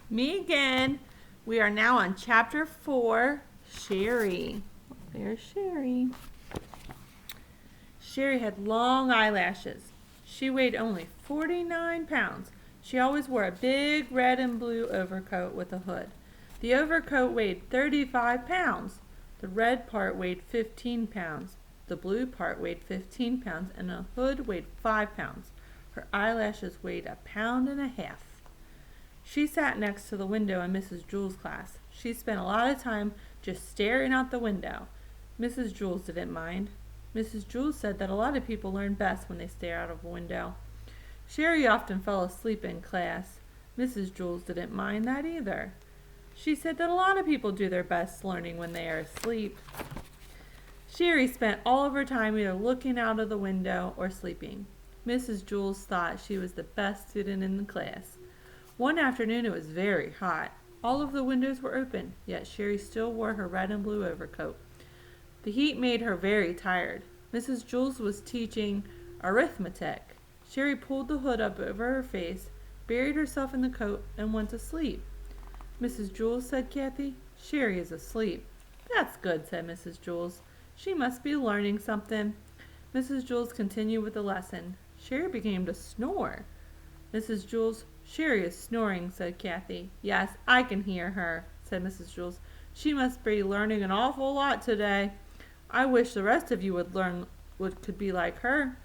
Me again. We are now on chapter 4, Sherry. There's Sherry. Sherry had long eyelashes. She weighed only 49 pounds. She always wore a big red and blue overcoat with a hood. The overcoat weighed 35 pounds. The red part weighed 15 pounds. The blue part weighed 15 pounds, and the hood weighed 5 pounds. Her eyelashes weighed 1.5 pounds. She sat next to the window in Mrs. Jewls' class. She spent a lot of time just staring out the window. Mrs. Jewls didn't mind. Mrs. Jewls said that a lot of people learn best when they stare out of a window. Sherry often fell asleep in class. Mrs. Jewls didn't mind that either. She said that a lot of people do their best learning when they are asleep. Sherry spent all of her time either looking out of the window or sleeping. Mrs. Jewls thought she was the best student in the class. One afternoon it was very hot. All of the windows were open, yet Sherry still wore her red and blue overcoat. The heat made her very tired. Mrs. Jewls was teaching arithmetic. Sherry pulled the hood up over her face, buried herself in the coat, and went to sleep. Mrs. Jewls, said Kathy, Sherry is asleep. That's good, said Mrs. Jewls. She must be learning something. Mrs. Jewls continued with the lesson. Sherry began to snore. Mrs. Jewls, Sherry is snoring, said Kathy. Yes, I can hear her, said Mrs. Jewls. She must be learning an awful lot today. I wish the rest of you would learn what could be like her.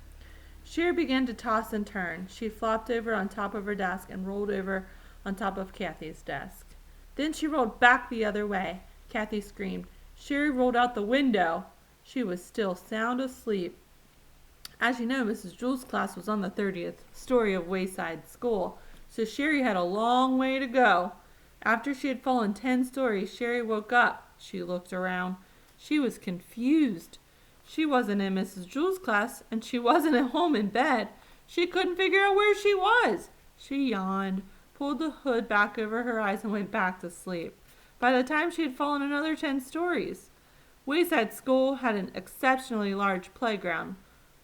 Sherry began to toss and turn. She flopped over on top of her desk and rolled over on top of Kathy's desk. Then she rolled back the other way. Kathy screamed. Sherry rolled out the window. She was still sound asleep. As you know, Mrs. Jewls' class was on the 30th story of Wayside School, so Sherry had a long way to go. After she had fallen 10 stories, Sherry woke up. She looked around. She was confused. She wasn't in Mrs. Jewls' class, and she wasn't at home in bed. She couldn't figure out where she was. She yawned, pulled the hood back over her eyes, and went back to sleep. By the time she had fallen another 10 stories. Wayside School had an exceptionally large playground.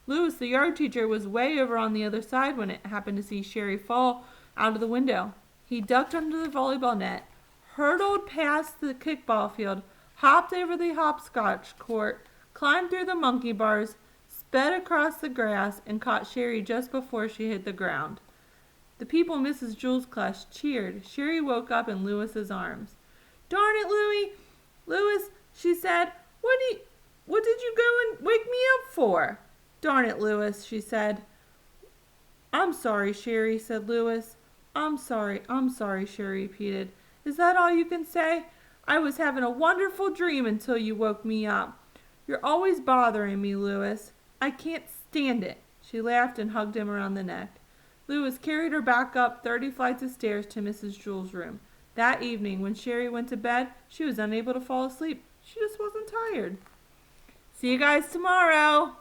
Louis, the yard teacher, was way over on the other side when it happened to see Sherry fall out of the window. He ducked under the volleyball net, hurtled past the kickball field, hopped over the hopscotch court, climbed through the monkey bars, sped across the grass, and caught Sherry just before she hit the ground. The people in Mrs. Jewls' class cheered. Sherry woke up in Louis's arms. Darn it, Louis! Louis, she said, what did you go and wake me up for? Darn it, Louis, she said. I'm sorry, Sherry, said Louis. I'm sorry, Sherry repeated. Is that all you can say? I was having a wonderful dream until you woke me up. You're always bothering me, Louis. I can't stand it. She laughed and hugged him around the neck. Louis carried her back up 30 flights of stairs to Mrs. Jewls' room. That evening, when Sherry went to bed, she was unable to fall asleep. She just wasn't tired. See you guys tomorrow.